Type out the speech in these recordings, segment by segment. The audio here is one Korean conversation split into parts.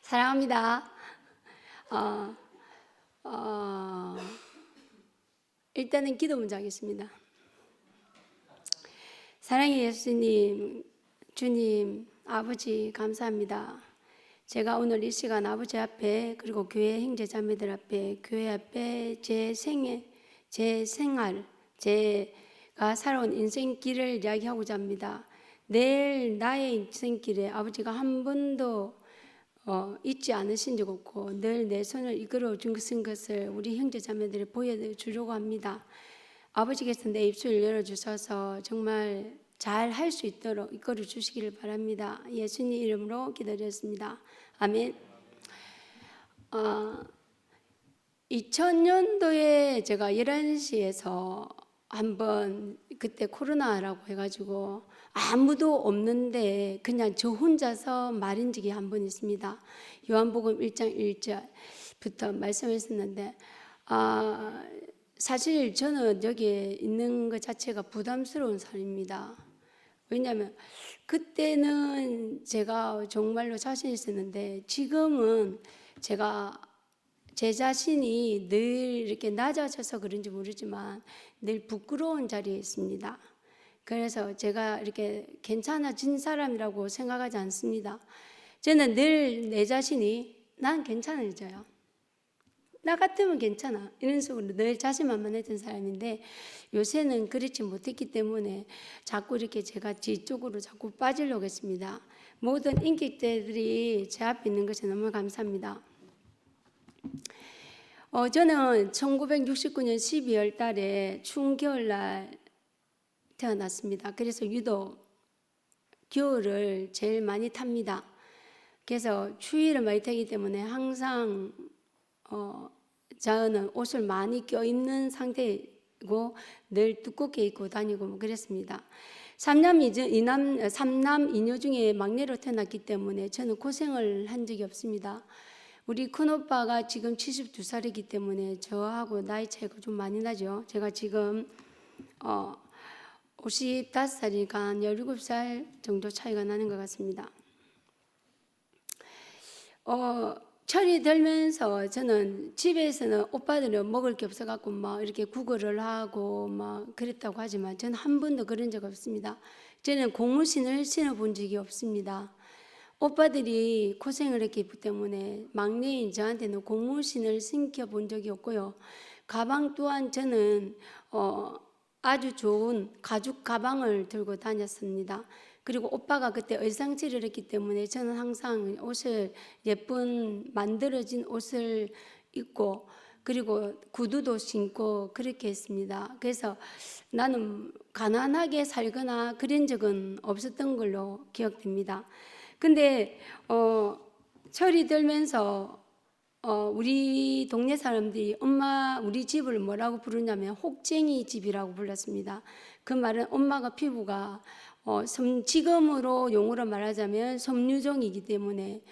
사랑합니다. 어, 어, 일단은 기도 먼저 하겠습니다. 사랑의 예수님, 주님, 아버지 감사합니다. 제가 오늘 이 시간 아버지 앞에 그리고 교회 형제 자매들 앞에 교회 앞에 제 생활, 제가 살아온 인생길을 이야기하고자 합니다. 내일 나의 인생길에 아버지가 한 번도 잊지 않으신 적 없고 늘 내 손을 이끌어 준 것을 우리 형제 자매들이 보여주려고 합니다. 아버지께서 내 입술을 열어주셔서 정말 잘 할 수 있도록 이끌어 주시기를 바랍니다. 예수님 이름으로 기도드렸습니다. 아멘. 2000년도에 제가 11시에서 한번 그때 코로나라고 해가지고 아무도 없는데 그냥 저 혼자서 말인지기 한 번 있습니다. 요한복음 1장 1절부터 말씀했었는데 사실 저는 여기에 있는 것 자체가 부담스러운 사람입니다. 왜냐하면 그때는 제가 정말로 자신 있었는데 지금은 제가 제 자신이 늘 이렇게 낮아져서 그런지 모르지만 늘 부끄러운 자리에 있습니다. 그래서 제가 이렇게 괜찮아진 사람이라고 생각하지 않습니다. 저는 늘 내 자신이 난 괜찮아져요. 나 같으면 괜찮아. 이런 식으로 늘 자신만만했던 사람인데 요새는 그렇지 못했기 때문에 자꾸 이렇게 제가 뒤쪽으로 자꾸 빠지려고 했습니다. 모든 인격들이 제 앞에 있는 것이 너무 감사합니다. 저는 1969년 12월 달에 추운 겨울날 태어났습니다. 그래서 유독 겨울을 제일 많이 탑니다. 그래서 추위를 많이 타기 때문에 항상 저는 옷을 많이 껴입는 상태이고 늘 두껍게 입고 다니고 뭐 그랬습니다. 삼남 이녀 중에 막내로 태어났기 때문에 저는 고생을 한 적이 없습니다. 우리 큰오빠가 지금 72살이기 때문에 저하고 나이 차이가 좀 많이 나죠. 제가 지금 55살이니까 17살 정도 차이가 나는 것 같습니다. 철이 들면서 저는 집에서는 오빠들은 먹을 게 없어갖고 막 이렇게 구걸을 하고 막 그랬다고 하지만 저는 한 번도 그런 적 없습니다. 저는 고무신을 신어본 적이 없습니다. 오빠들이 고생을 했기 때문에 막내인 저한테는 고무신을 신겨본 적이 없고요. 가방 또한 저는 아주 좋은 가죽 가방을 들고 다녔습니다. 그리고 오빠가 그때 의상칠을 했기 때문에 저는 항상 옷을 예쁜 만들어진 옷을 입고 그리고 구두도 신고 그렇게 했습니다. 그래서 나는 가난하게 살거나 그런 적은 없었던 걸로 기억됩니다. 근데 철이 들면서 우리 동네 사람들이 우리 집을 뭐라고 부르냐면 혹쟁이 집이라고 불렀습니다. 그 말은 엄마가 피부가 지금으로 용어로 말하자면 섬유종이기 때문에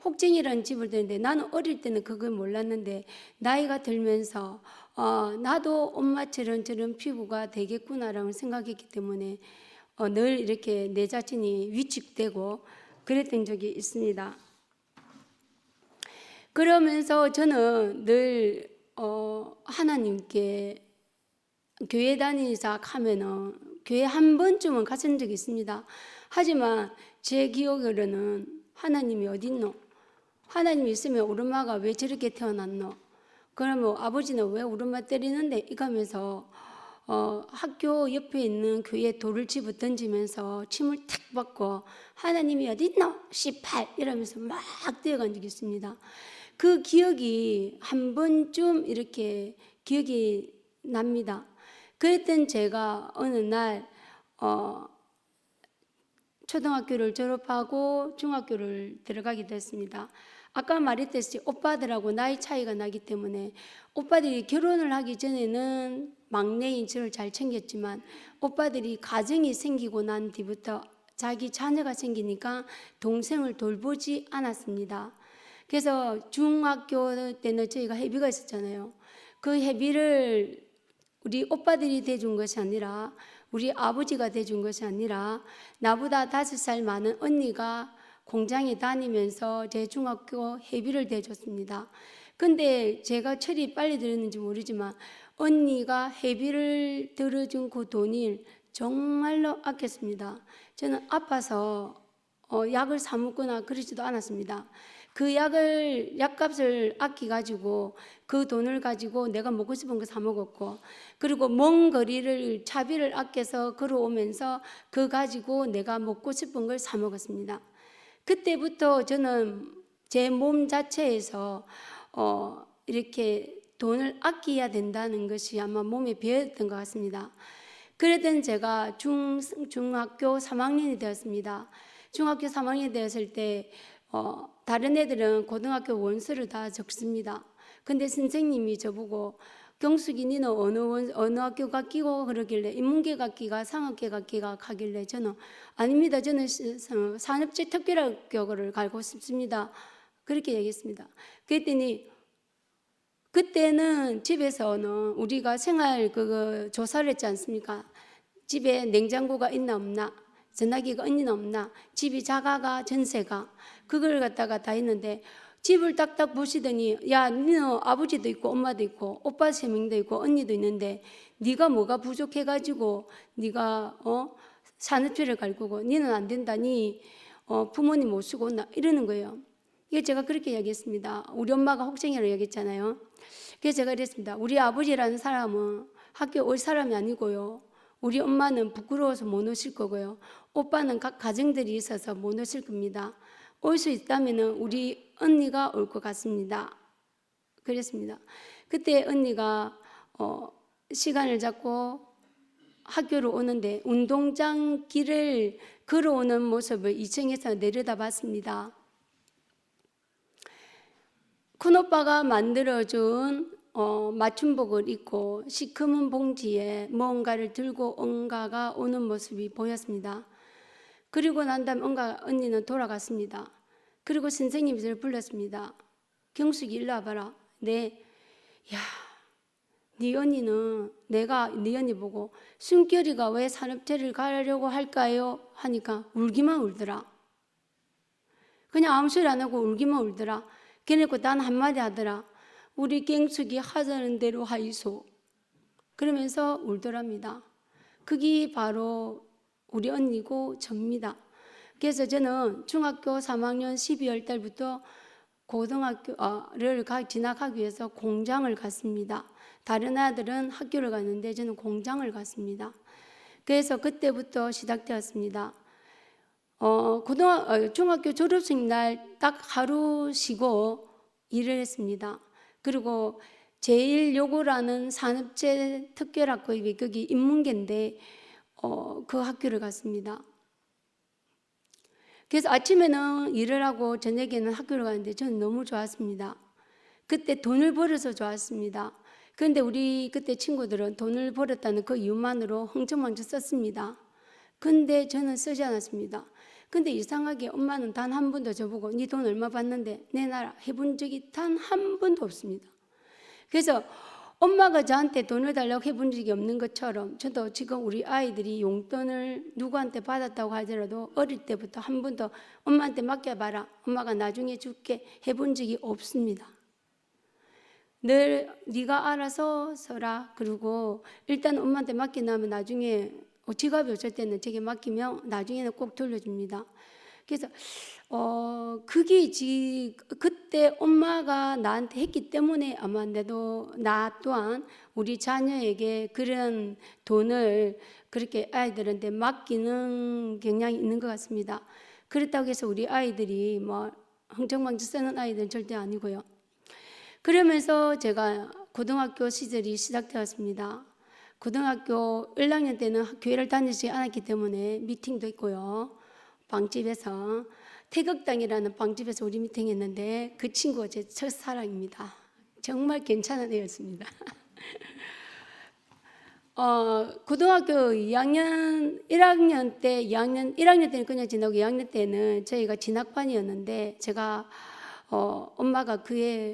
혹쟁이라는 집을 드는데 나는 어릴 때는 그걸 몰랐는데 나이가 들면서 나도 엄마처럼 저런 피부가 되겠구나라고 생각했기 때문에 늘 이렇게 내 자신이 위축되고 그랬던 적이 있습니다. 그러면서 저는 늘 하나님께 교회 다니자 하면은 교회 한 번쯤은 갔은 적이 있습니다. 하지만 제 기억으로는 하나님이 어딨노? 하나님이 있으면 우리 엄마가 왜 저렇게 태어났노? 그러면 아버지는 왜 우리 엄마 때리는데? 이러면서 학교 옆에 있는 교회에 돌을 집어 던지면서 침을 탁 받고 하나님이 어딨노? 18 이러면서 막 뛰어간 적이 있습니다. 그 기억이 한 번쯤 이렇게 기억이 납니다. 그랬던 제가 어느 날 초등학교를 졸업하고 중학교를 들어가게 됐습니다. 아까 말했듯이 오빠들하고 나이 차이가 나기 때문에 오빠들이 결혼을 하기 전에는 막내인 저를 잘 챙겼지만 오빠들이 가정이 생기고 난 뒤부터 자기 자녀가 생기니까 동생을 돌보지 않았습니다. 그래서 중학교 때는 저희가 회비가 있었잖아요. 그 회비를 우리 오빠들이 대준 것이 아니라 우리 아버지가 대준 것이 아니라 나보다 5살 많은 언니가 공장에 다니면서 제 중학교 회비를 대줬습니다. 근데 제가 철이 빨리 들었는지 모르지만 언니가 회비를 들어준 그 돈을 정말로 아꼈습니다. 저는 아파서 약을 사 먹거나 그러지도 않았습니다. 그 약값을 아껴가지고 그 돈을 가지고 내가 먹고 싶은 거 사 먹었고, 그리고 먼 거리를 차비를 아껴서 걸어오면서 그 가지고 내가 먹고 싶은 걸 사 먹었습니다. 그때부터 저는 제 몸 자체에서 이렇게 돈을 아껴야 된다는 것이 아마 몸에 배었던 것 같습니다. 그랬던 제가 중학교 3학년이 되었습니다. 중학교 3학년이 되었을 때 다른 애들은 고등학교 원서를 다 적습니다. 근데 선생님이 저보고 경숙이 니는 어느 학교가 끼고 그러길래 인문계가 끼가 상업계가 끼가 가길래 저는 아닙니다. 저는 산업재 특별학교를 가고 싶습니다. 그렇게 얘기했습니다. 그랬더니 그때는 집에서는 우리가 생활 조사를 했지 않습니까? 집에 냉장고가 있나 없나, 전화기가 있나 없나, 집이 자가가 전세가, 그걸 갖다가 다 했는데 집을 딱딱 보시더니 야, 너는 아버지도 있고 엄마도 있고 오빠 3명도 있고 언니도 있는데 네가 뭐가 부족해가지고 네가 산업재를 갈 거고 니는 안 된다니 부모님 모시고 온다 이러는 거예요. 이게 제가 그렇게 얘기했습니다. 우리 엄마가 혹쟁이라고 얘기했잖아요. 그래서 제가 이랬습니다. 우리 아버지라는 사람은 학교 올 사람이 아니고요. 우리 엄마는 부끄러워서 못 오실 거고요. 오빠는 각 가정들이 있어서 못 오실 겁니다. 올 수 있다면 우리 언니가 올 것 같습니다. 그랬습니다. 그때 언니가 시간을 잡고 학교로 오는데 운동장 길을 걸어오는 모습을 2층에서 내려다봤습니다. 큰오빠가 만들어준 맞춤복을 입고 시커먼 봉지에 뭔가를 들고 언가가 오는 모습이 보였습니다. 그리고 난 다음 언니는 돌아갔습니다. 그리고 선생님이 저를 불렀습니다. 경숙이 일로 와봐라. 네. 야, 네 언니는 내가 네 언니 보고 숨결이가 왜 산업재를 가려고 할까요? 하니까 울기만 울더라. 그냥 아무 소리 안 하고 울기만 울더라. 걔네고 단 한마디 하더라. 우리 경숙이 하자는 대로 하이소. 그러면서 울더랍니다. 그게 바로 우리 언니고 접니다. 그래서 저는 중학교 3학년 12월 달부터 고등학교를 진학하기 위해서 공장을 갔습니다. 다른 아들은 학교를 갔는데 저는 공장을 갔습니다. 그래서 그때부터 시작되었습니다. 중학교 졸업식 날 딱 하루 쉬고 일을 했습니다. 그리고 제1요고라는 산업재 특별학교에 거기 인문계인데 그 학교를 갔습니다. 그래서 아침에는 일을 하고 저녁에는 학교를 가는데 저는 너무 좋았습니다. 그때 돈을 벌어서 좋았습니다. 그런데 우리 그때 친구들은 돈을 벌었다는 그 이유만으로 흥청망청 썼습니다. 근데 저는 쓰지 않았습니다. 근데 이상하게 엄마는 단 한 번도 저보고 네 돈 얼마 받는데 내놔라 해본 적이 단 한 번도 없습니다. 그래서 엄마가 저한테 돈을 달라고 해본 적이 없는 것처럼 저도 지금 우리 아이들이 용돈을 누구한테 받았다고 하더라도 어릴 때부터 한 번도 엄마한테 맡겨봐라 엄마가 나중에 줄게 해본 적이 없습니다. 늘 네가 알아서 써라. 그리고 일단 엄마한테 맡겨놓으면 나중에 지갑이 없을 때는 제게 맡기면 나중에는 꼭 돌려줍니다. 그래서 그게 그때 엄마가 나한테 했기 때문에 아마 나 또한 우리 자녀에게 그런 돈을 그렇게 아이들한테 맡기는 경향이 있는 것 같습니다. 그렇다고 해서 우리 아이들이 뭐 흥청망청 쓰는 아이들은 절대 아니고요. 그러면서 제가 고등학교 시절이 시작되었습니다. 고등학교 1학년 때는 교회를 다니지 않았기 때문에 미팅도 있고요. 빵집에서 태극당이라는 빵집에서 우리 미팅했는데 그 친구가 제 첫사랑입니다. 정말 괜찮은 애였습니다. 고등학교 1학년 때는 그냥 지나고 2학년 때는 저희가 진학반이었는데 제가 엄마가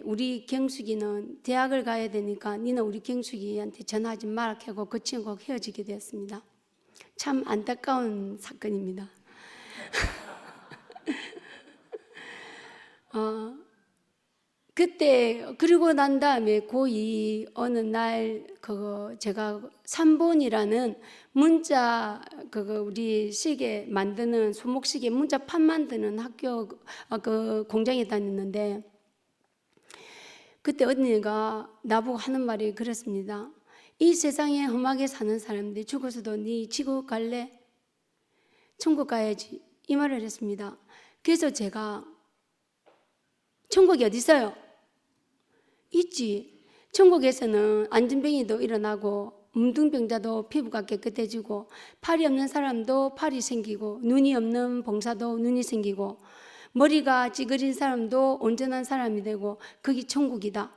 우리 경숙이는 대학을 가야 되니까 니는 우리 경숙이한테 전화하지 마라 하고 그 친구하고 헤어지게 되었습니다. 참 안타까운 사건입니다. 어, 그때 그리고 난 다음에 고2 어느 날 그거 제가 3본이라는 문자 그거 우리 시계 만드는 손목시계 문자판 만드는 학교 그 공장에 다녔는데 그때 언니가 나보고 하는 말이 그렇습니다. 이 세상에 험하게 사는 사람들 죽어서도 네 지구 갈래? 천국 가야지 이 말을 했습니다. 그래서 제가 천국이 어디 있어요? 있지. 천국에서는 안진뱅이도 일어나고 문둥병자도 피부가 깨끗해지고 팔이 없는 사람도 팔이 생기고 눈이 없는 봉사도 눈이 생기고 머리가 찌그린 사람도 온전한 사람이 되고 그게 천국이다.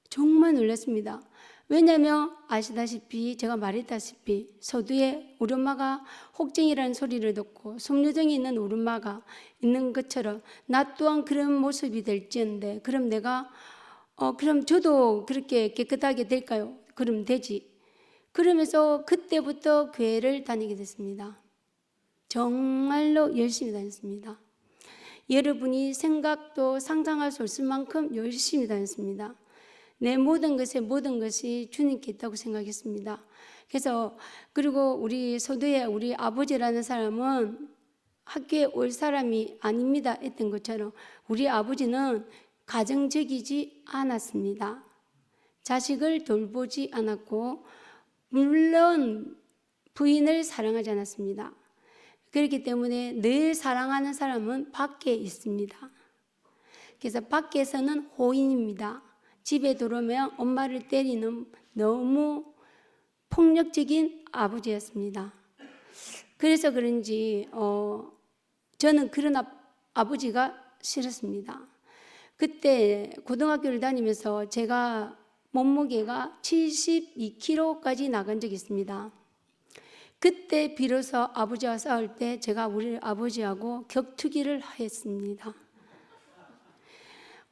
정말 놀랐습니다. 왜냐하면 아시다시피 제가 말했다시피 서두에 우리 엄마가 혹쟁이라는 소리를 듣고 솜유정이 있는 우리 엄마가 있는 것처럼 나 또한 그런 모습이 될지언데 그럼 내가 그럼 저도 그렇게 깨끗하게 될까요? 그럼 되지. 그러면서 그때부터 교회를 다니게 됐습니다. 정말로 열심히 다녔습니다. 여러분이 생각도 상상할 수 없을 만큼 열심히 다녔습니다. 내 모든 것이 주님께 있다고 생각했습니다. 그래서 그리고 우리 서두에 우리 아버지라는 사람은 학교에 올 사람이 아닙니다 했던 것처럼 우리 아버지는 가정적이지 않았습니다. 자식을 돌보지 않았고 물론 부인을 사랑하지 않았습니다. 그렇기 때문에 늘 사랑하는 사람은 밖에 있습니다. 그래서 밖에서는 호인입니다. 집에 들어오면 엄마를 때리는 너무 폭력적인 아버지였습니다. 그래서 그런지 저는 그런 아버지가 싫었습니다. 그때 고등학교를 다니면서 제가 몸무게가 72kg까지 나간 적이 있습니다. 그때 비로소 아버지와 싸울 때 제가 우리 아버지하고 격투기를 했습니다.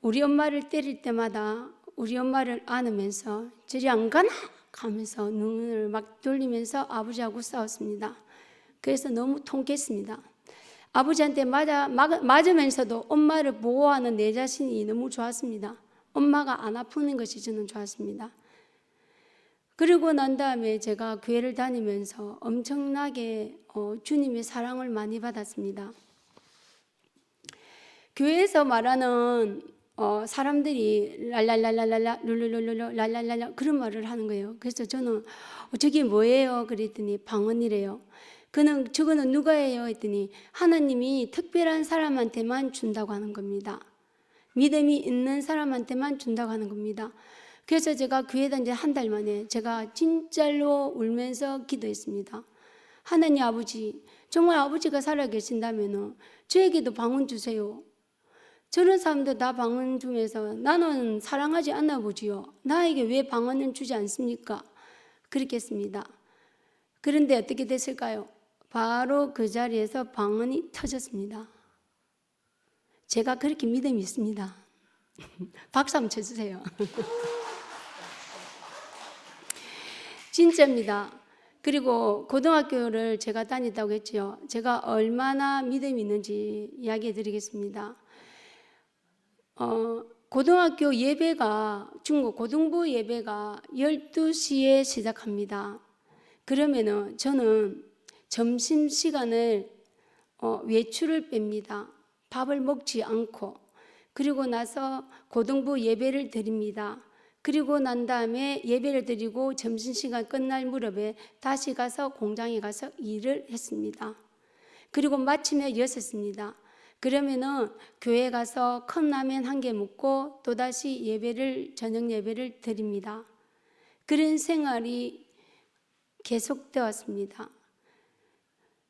우리 엄마를 때릴 때마다 우리 엄마를 안으면서 저리 안 가나? 하면서 눈을 막 돌리면서 아버지하고 싸웠습니다. 그래서 너무 통쾌했습니다. 아버지한테 맞으면서도 엄마를 보호하는 내 자신이 너무 좋았습니다. 엄마가 안 아프는 것이 저는 좋았습니다. 그리고 난 다음에 제가 교회를 다니면서 엄청나게 주님의 사랑을 많이 받았습니다. 교회에서 말하는 사람들이 랄랄랄랄랄라 룰루룰루 랄랄랄라 그런 말을 하는 거예요. 그래서 저는 저게 뭐예요? 그랬더니 방언이래요. 저거는 누가 해요? 했더니 하나님이 특별한 사람한테만 준다고 하는 겁니다. 믿음이 있는 사람한테만 준다고 하는 겁니다. 그래서 제가 교회 다닌 지 한 달 만에 제가 진짜로 울면서 기도했습니다. 하나님 아버지, 정말 아버지가 살아계신다면 저에게도 방언 주세요. 저런 사람들 다 방언 주면서 나는 사랑하지 않나 보지요. 나에게 왜 방언을 주지 않습니까? 그렇게 했습니다. 그런데 어떻게 됐을까요? 바로 그 자리에서 방언이 터졌습니다. 제가 그렇게 믿음이 있습니다. 박수 한번 쳐주세요. 진짜입니다. 그리고 고등학교를 제가 다녔다고 했죠. 제가 얼마나 믿음이 있는지 이야기해 드리겠습니다. 고등학교 예배가 중국 고등부 예배가 12시에 시작합니다. 그러면은 저는 점심시간을 외출을 뺍니다. 밥을 먹지 않고. 그리고 나서 고등부 예배를 드립니다. 그리고 난 다음에 예배를 드리고 점심시간 끝날 무렵에 다시 가서 공장에 가서 일을 했습니다. 그리고 마침에 6시입니다. 그러면은 교회 가서 컵라면 한 개 먹고 또다시 저녁 예배를 드립니다. 그런 생활이 계속되어 왔습니다.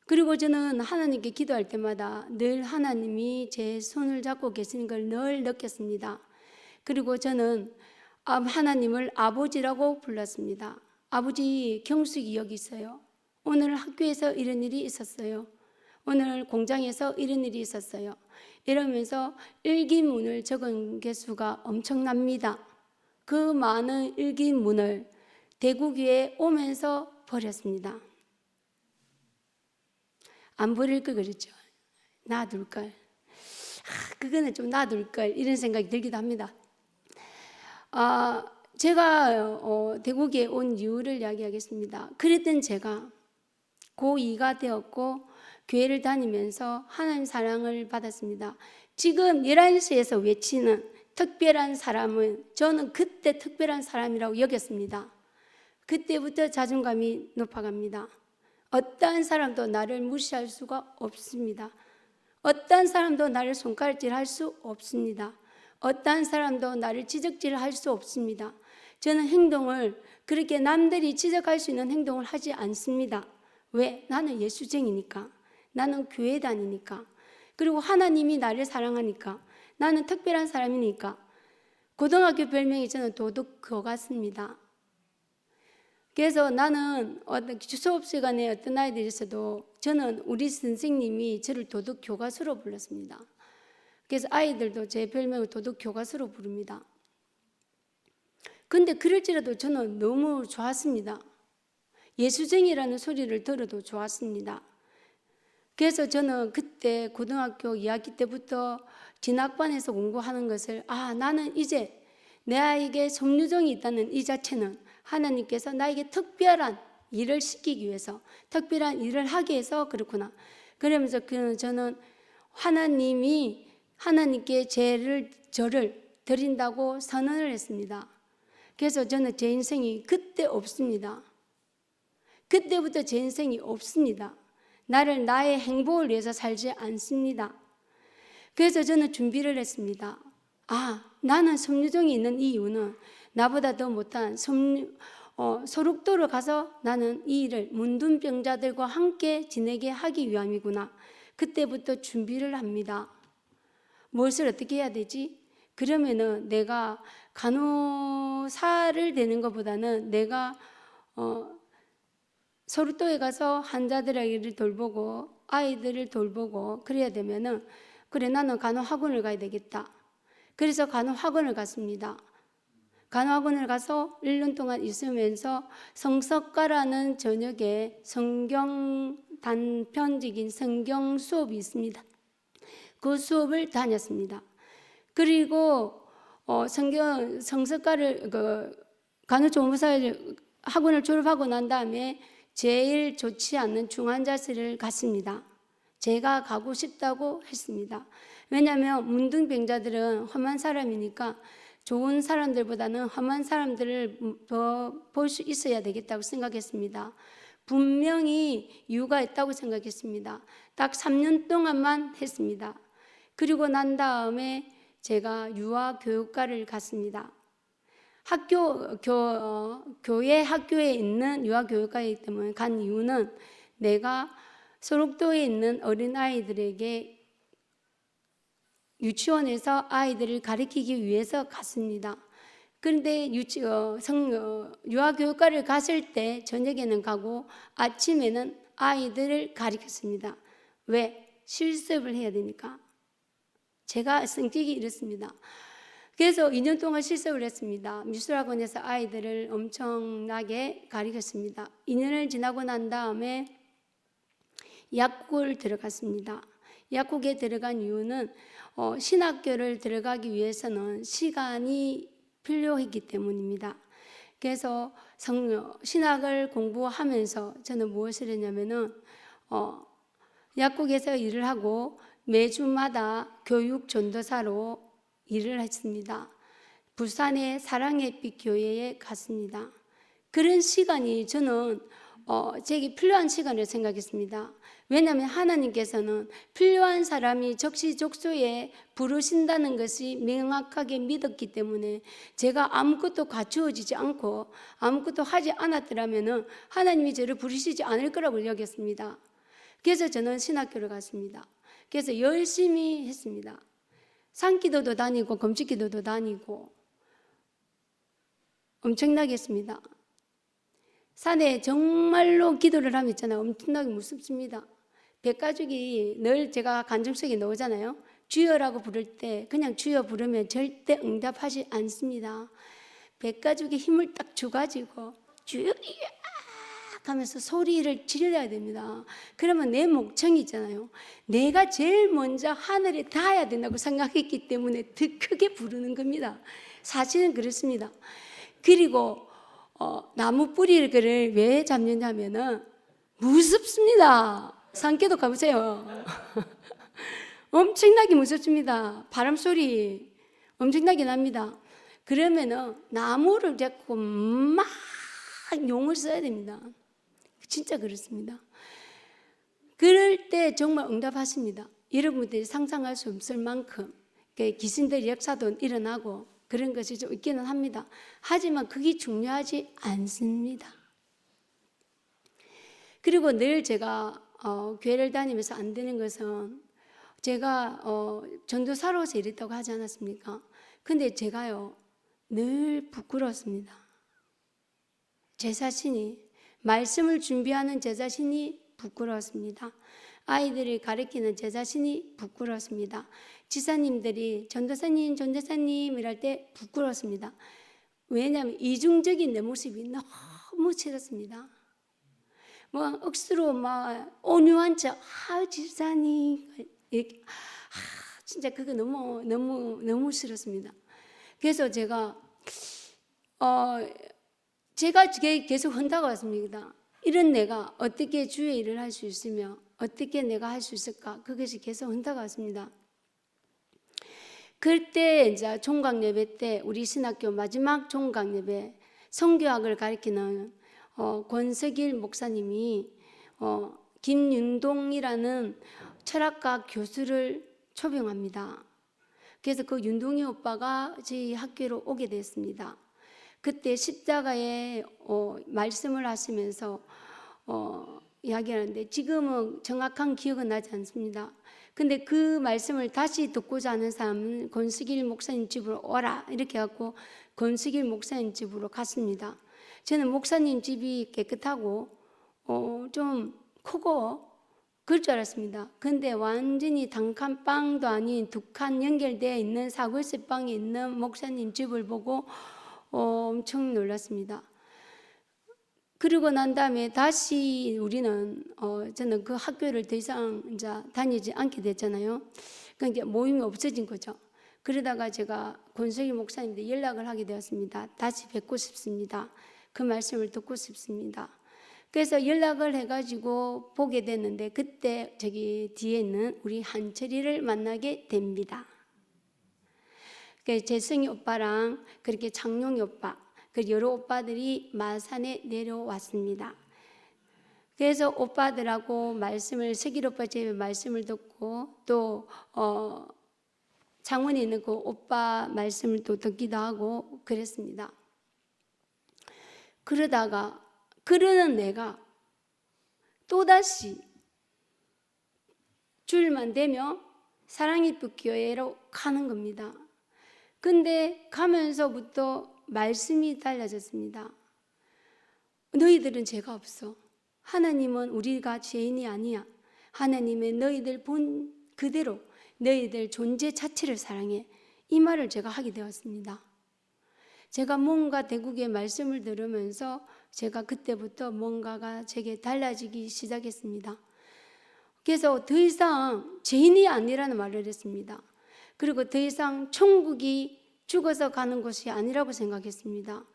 그리고 저는 하나님께 기도할 때마다 늘 하나님이 제 손을 잡고 계시는 걸 늘 느꼈습니다. 그리고 저는 하나님을 아버지라고 불렀습니다. 아버지, 경숙이 여기 있어요. 오늘 학교에서 이런 일이 있었어요. 오늘 공장에서 이런 일이 있었어요. 이러면서 일기문을 적은 개수가 엄청납니다. 그 많은 일기문을 대구교에 오면서 버렸습니다. 안 버릴 걸 그랬죠. 놔둘 걸. 그거는 좀 놔둘 걸 이런 생각이 들기도 합니다. 제가 대구에 온 이유를 이야기하겠습니다. 그랬던 제가 고2가 되었고 교회를 다니면서 하나님 사랑을 받았습니다. 지금 11시에서 외치는 특별한 사람은 저는 그때 특별한 사람이라고 여겼습니다. 그때부터 자존감이 높아갑니다. 어떠한 사람도 나를 무시할 수가 없습니다. 어떠한 사람도 나를 손가락질할 수 없습니다. 어떠한 사람도 나를 지적질할 수 없습니다. 저는 행동을 그렇게 남들이 지적할 수 있는 행동을 하지 않습니다. 왜? 나는 예수쟁이니까. 나는 교회 다니니까. 그리고 하나님이 나를 사랑하니까. 나는 특별한 사람이니까. 고등학교 별명이 저는 도둑교 같습니다. 그래서 나는 수업 시간에 어떤 아이들이 있어도 저는 우리 선생님이 저를 도둑 교과서로 불렀습니다. 그래서 아이들도 제 별명을 도둑 교과서로 부릅니다. 근데 그럴지라도 저는 너무 좋았습니다. 예수쟁이라는 소리를 들어도 좋았습니다. 그래서 저는 그때 고등학교 2학기 때부터 진학반에서 공부하는 것을 나는 이제 내에게 섬유종이 있다는 이 자체는 하나님께서 나에게 특별한 일을 시키기 위해서 특별한 일을 하기 위해서 그렇구나. 그러면서 저는 하나님께 저를 드린다고 선언을 했습니다. 그래서 저는 제 인생이 그때 없습니다. 그때부터 제 인생이 없습니다. 나의 행복을 위해서 살지 않습니다. 그래서 저는 준비를 했습니다. 나는 섬유종이 있는 이 이유는 나보다 더 못한 소록도로 가서 나는 이 일을 문둥병자들과 함께 지내게 하기 위함이구나. 그때부터 준비를 합니다. 무엇을 어떻게 해야 되지? 그러면은 내가 간호사를 되는 것보다는 내가 소록도에 가서 환자들에게 돌보고 아이들을 돌보고 그래야 되면은 그래 나는 간호학원을 가야 되겠다. 그래서 간호학원을 갔습니다. 간호학원을 가서 1년 동안 있으면서 성서과라는 저녁에 단편적인 성경 수업이 있습니다. 그 수업을 다녔습니다. 그리고 성서과를 간호조무사 학원을 졸업하고 난 다음에 제일 좋지 않는 중환자실을 갔습니다. 제가 가고 싶다고 했습니다. 왜냐하면 문둥병자들은 험한 사람이니까 좋은 사람들보다는 험한 사람들을 더 볼 수 있어야 되겠다고 생각했습니다. 분명히 이유가 있다고 생각했습니다. 딱 3년 동안만 했습니다. 그리고 난 다음에 제가 유아교육과를 갔습니다. 교회 학교에 있는 유아교육과이기 때문에 간 이유는 내가 소록도에 있는 어린아이들에게 유치원에서 아이들을 가르치기 위해서 갔습니다. 그런데 유아교육과를 갔을 때 저녁에는 가고 아침에는 아이들을 가르쳤습니다. 왜? 실습을 해야 되니까. 제가 성격이 이렇습니다. 그래서 2년 동안 실습을 했습니다. 미술학원에서 아이들을 엄청나게 가르쳤습니다. 2년을 지나고 난 다음에 약국을 들어갔습니다. 약국에 들어간 이유는 신학교를 들어가기 위해서는 시간이 필요했기 때문입니다. 그래서 신학을 공부하면서 저는 무엇을 했냐면은 약국에서 일을 하고 매주마다 교육 전도사로 일을 했습니다. 부산의 사랑의 빛 교회에 갔습니다. 그런 시간이 저는 제게 필요한 시간을 생각했습니다. 왜냐하면 하나님께서는 필요한 사람이 적시적소에 부르신다는 것이 명확하게 믿었기 때문에 제가 아무것도 갖추어지지 않고 아무것도 하지 않았더라면 하나님이 저를 부르시지 않을 거라고 여겼습니다. 그래서 저는 신학교를 갔습니다. 그래서 열심히 했습니다. 산기도도 다니고 금식기도도 다니고 엄청나게 했습니다. 산에 정말로 기도를 하면 있잖아요. 엄청나게 무섭습니다. 백가죽이 늘 제가 간증 속에 나오잖아요. 주여라고 부를 때 그냥 주여 부르면 절대 응답하지 않습니다. 백가죽이 힘을 딱 줘가지고 주여 하면서 소리를 질러야 됩니다. 그러면 내 목청이 있잖아요. 내가 제일 먼저 하늘에 닿아야 된다고 생각했기 때문에 더 크게 부르는 겁니다. 사실은 그렇습니다. 그리고 나무 뿌리를 왜 잡느냐면은 무섭습니다. 산개도 가보세요. 엄청나게 무섭습니다. 바람 소리 엄청나게 납니다. 그러면은 나무를 잡고 막 용을 써야 됩니다. 진짜 그렇습니다. 그럴 때 정말 응답하십니다. 여러분들이 상상할 수 없을 만큼 귀신들 역사도 일어나고 그런 것이 좀 있기는 합니다. 하지만 그게 중요하지 않습니다. 그리고 늘 제가 교회를 다니면서 안 되는 것은 제가 전도사로서 이랬다고 하지 않았습니까? 근데 제가요 늘 부끄러웠습니다. 제 자신이, 말씀을 준비하는 제 자신이 부끄러웠습니다. 아이들을 가르치는 제 자신이 부끄러웠습니다. 지사님들이 전도사님, 전도사님 이럴 때 부끄러웠습니다. 왜냐하면 이중적인 내 모습이 너무 싫었습니다. 뭐 억수로 막 온유한 척, 지사님 이렇게, 진짜 그거 너무 싫었습니다. 그래서 제가 계속 혼자가 왔습니다. 이런 내가 어떻게 주의 일을 할 수 있으며 어떻게 내가 할 수 있을까? 그것이 계속 혼자가 왔습니다. 그때 이제 종강 예배 때 우리 신학교 마지막 종강 예배 성교학을 가르치는 권석일 목사님이 김윤동이라는 철학과 교수를 초빙합니다. 그래서 그 윤동이 오빠가 저희 학교로 오게 됐습니다. 그때 십자가에 말씀을 하시면서 이야기하는데 지금은 정확한 기억은 나지 않습니다. 근데 그 말씀을 다시 듣고자 하는 사람은 권석일 목사님 집으로 오라 이렇게 해갖고 권석일 목사님 집으로 갔습니다. 저는 목사님 집이 깨끗하고 좀 크고 그럴 줄 알았습니다. 근데 완전히 단칸방도 아닌 두 칸 연결되어 있는 사골세 방에 있는 목사님 집을 보고 엄청 놀랐습니다. 그러고 난 다음에 다시 우리는 저는 그 학교를 더 이상 이제 다니지 않게 됐잖아요. 그러니까 모임이 없어진 거죠. 그러다가 제가 권석일 목사님한테 연락을 하게 되었습니다. 다시 뵙고 싶습니다. 그 말씀을 듣고 싶습니다. 그래서 연락을 해가지고 보게 됐는데 그때 저기 뒤에 있는 우리 한철이를 만나게 됩니다. 재승이 오빠랑 그렇게 장용이 오빠, 그 여러 오빠들이 마산에 내려왔습니다. 그래서 오빠들하고 말씀을 석일 오빠 집에 말씀을 듣고 또 창원에 있는 그 오빠 말씀을 또 듣기도 하고 그랬습니다. 그러다가 그러는 내가 또다시 주일만 되면 사랑이빛 교회로 가는 겁니다. 근데 가면서부터 말씀이 달라졌습니다. 너희들은 죄가 없어. 하나님은 우리가 죄인이 아니야. 하나님은 너희들 본 그대로 너희들 존재 자체를 사랑해. 이 말을 제가 하게 되었습니다. 제가 뭔가 대국의 말씀을 들으면서 제가 그때부터 뭔가가 제게 달라지기 시작했습니다. 그래서 더 이상 죄인이 아니라는 말을 했습니다. 그리고 더 이상 천국이 죽어서 가는 곳이 아니라고 생각했습니다.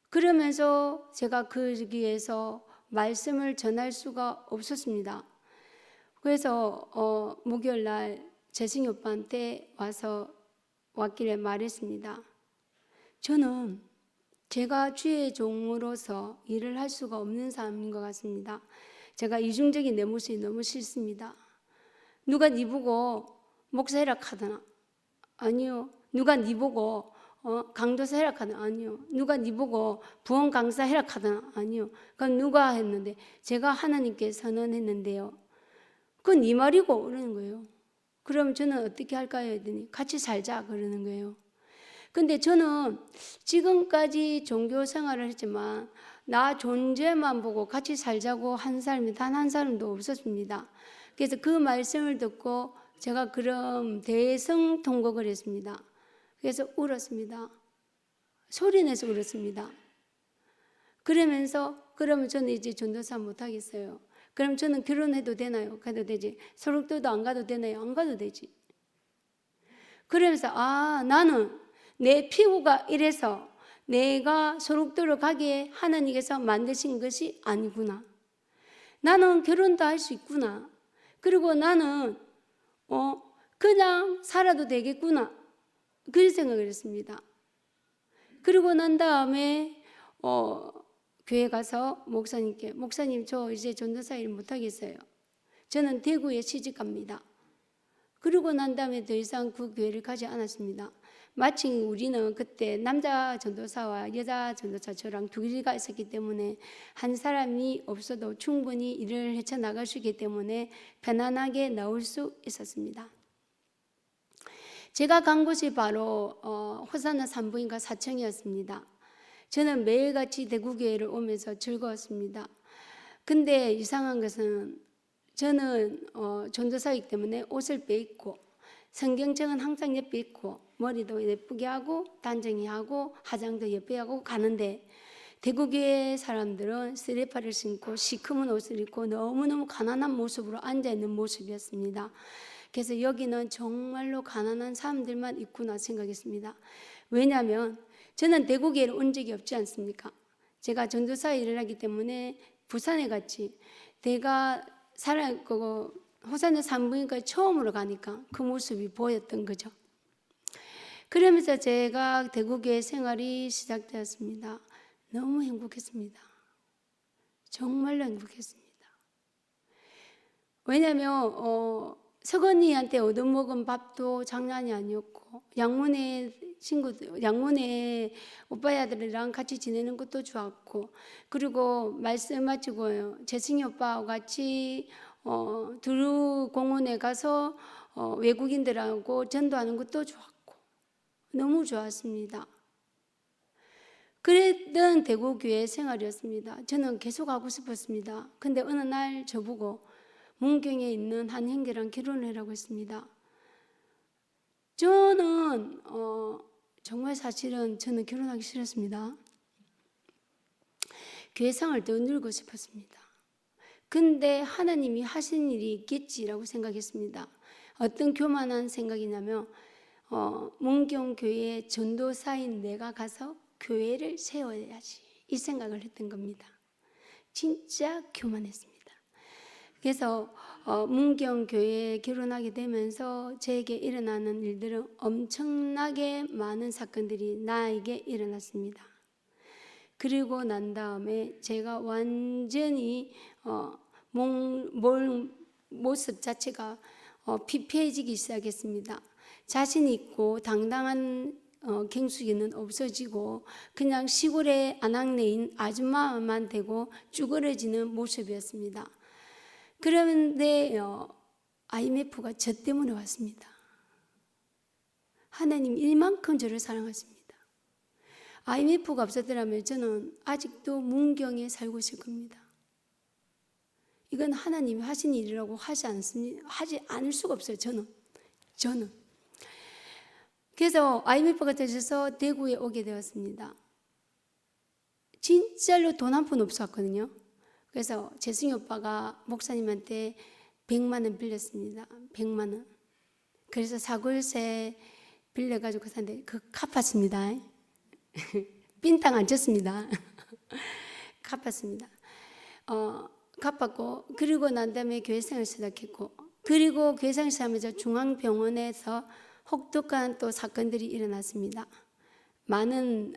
그러면서 제가 거기에서 말씀을 전할 수가 없었습니다. 그래서 목요일 날 재승이 오빠한테 왔길래 말했습니다. 저는 제가 주의 종으로서 일을 할 수가 없는 사람인 것 같습니다. 제가 이중적인 내 모습이 너무 싫습니다. 누가 네 보고 목사 해라 하더나? 아니요. 누가 네 보고 강도사 해라 하더나? 아니요. 누가 네 보고 부원 강사 해라 하더나? 아니요. 그건 누가 했는데? 제가 하나님께 선언했는데요. 그건 네 말이고 그러는 거예요. 그럼 저는 어떻게 할까요? 했더니 같이 살자 그러는 거예요. 근데 저는 지금까지 종교 생활을 했지만 나 존재만 보고 같이 살자고 한 사람이 단 한 사람도 없었습니다. 그래서 그 말씀을 듣고 제가 그럼 대성통곡을 했습니다. 그래서 울었습니다. 소리내서 울었습니다. 그러면 저는 이제 전도사 못 하겠어요. 그럼 저는 결혼해도 되나요? 가도 되지. 소록도도 안 가도 되나요? 안 가도 되지. 그러면서 나는 내 피부가 이래서 내가 소록도를 가게 하나님께서 만드신 것이 아니구나. 나는 결혼도 할 수 있구나. 그리고 나는 그냥 살아도 되겠구나. 그런 생각을 했습니다. 그리고 난 다음에 교회 가서 목사님께 목사님 저 이제 전도사 일 못하겠어요. 저는 대구에 시집 갑니다. 그러고 난 다음에 더 이상 그 교회를 가지 않았습니다. 마침 우리는 그때 남자 전도사와 여자 전도사 저랑 둘이가 있었기 때문에 한 사람이 없어도 충분히 일을 헤쳐나갈 수 있기 때문에 편안하게 나올 수 있었습니다. 제가 간 곳이 바로 호산나 산부인과 사청이었습니다. 저는 매일같이 대구교회를 오면서 즐거웠습니다. 근데 이상한 것은 저는 전도사이기 때문에 옷을 빼입고 성경책은 항상 옆에 있고 머리도 예쁘게 하고 단정히 하고 화장도 예쁘게 하고 가는데 대구교회 사람들은 쓰레파를 신고 시커먼 옷을 입고 너무너무 가난한 모습으로 앉아있는 모습이었습니다. 그래서 여기는 정말로 가난한 사람들만 있구나 생각했습니다. 왜냐하면 저는 대구교회를 온 적이 없지 않습니까? 제가 전도사 일을 하기 때문에 부산에 갔지. 내가 호산의 산부인과에 처음으로 가니까 그 모습이 보였던 거죠. 그러면서 제가 대구교회 생활이 시작되었습니다. 너무 행복했습니다. 정말로 행복했습니다. 왜냐하면 서건이한테 얻어먹은 밥도 장난이 아니었고 양문의 오빠야들이랑 같이 지내는 것도 좋았고 그리고 말씀 마치고 재승이 오빠와 같이 두루 공원에 가서 외국인들하고 전도하는 것도 좋았고 너무 좋았습니다. 그랬던 대구교회 생활이었습니다. 저는 계속 하고 싶었습니다. 근데 어느 날 저보고 문경에 있는 한 형제랑 결혼을 하라고 했습니다. 저는 정말 사실은 저는 결혼하기 싫었습니다. 교회 생활을 더 늘고 싶었습니다. 근데 하나님이 하신 일이 있겠지라고 생각했습니다. 어떤 교만한 생각이냐면 문경교회 전도사인 내가 가서 교회를 세워야지 이 생각을 했던 겁니다. 진짜 교만했습니다. 그래서 문경교회에 결혼하게 되면서 저에게 일어나는 일들은 엄청나게 많은 사건들이 나에게 일어났습니다. 그리고 난 다음에 제가 완전히 모습 자체가 피폐해지기 시작했습니다. 자신 있고 당당한 경숙이는 없어지고 그냥 시골의 아낙네인 아줌마만 되고 쭈그러지는 모습이었습니다. 그런데 IMF가 저 때문에 왔습니다. 하나님 이만큼 저를 사랑하십니다. IMF가 없었더라면 저는 아직도 문경에 살고 있을 겁니다. 이건 하나님이 하신 일이라고 하지 않을 수가 없어요. 저는. 그래서 IMF가 터져서 대구에 오게 되었습니다. 진짜로 돈 한 푼 없었거든요. 그래서 재승이 오빠가 목사님한테 100만 원 빌렸습니다. 100만 원. 그래서 사골세 빌려가지고 샀는데 그거 갚았습니다. 빈땅 안 쳤습니다. 갚았습니다. 갚았고 그리고 난 다음에 교회생활을 시작했고 그리고 교회생활을 시작하면서 중앙병원에서 혹독한 또 사건들이 일어났습니다. 많은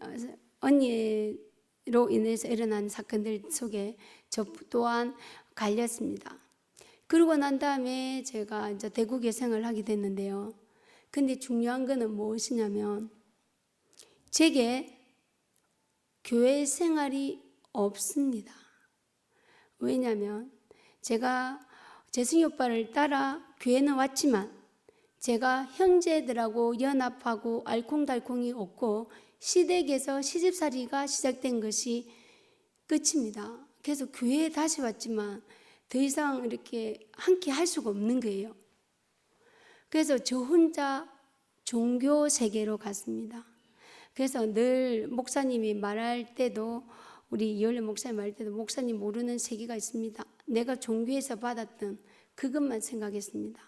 언니로 인해서 일어난 사건들 속에 저 또한 갈렸습니다. 그러고 난 다음에 제가 이제 대구교회 생활을 하게 됐는데요. 근데 중요한 거는 무엇이냐면 제게 교회 생활이 없습니다. 왜냐하면 제가 재승이 오빠를 따라 교회는 왔지만 제가 형제들하고 연합하고 알콩달콩이 없고 시댁에서 시집살이가 시작된 것이 끝입니다. 그래서 교회에 다시 왔지만 더 이상 이렇게 함께 할 수가 없는 거예요. 그래서 저 혼자 종교 세계로 갔습니다. 그래서 늘 목사님이 말할 때도 우리 이열래 목사님 말 때도 목사님 모르는 세계가 있습니다. 내가 종교에서 받았던 그것만 생각했습니다.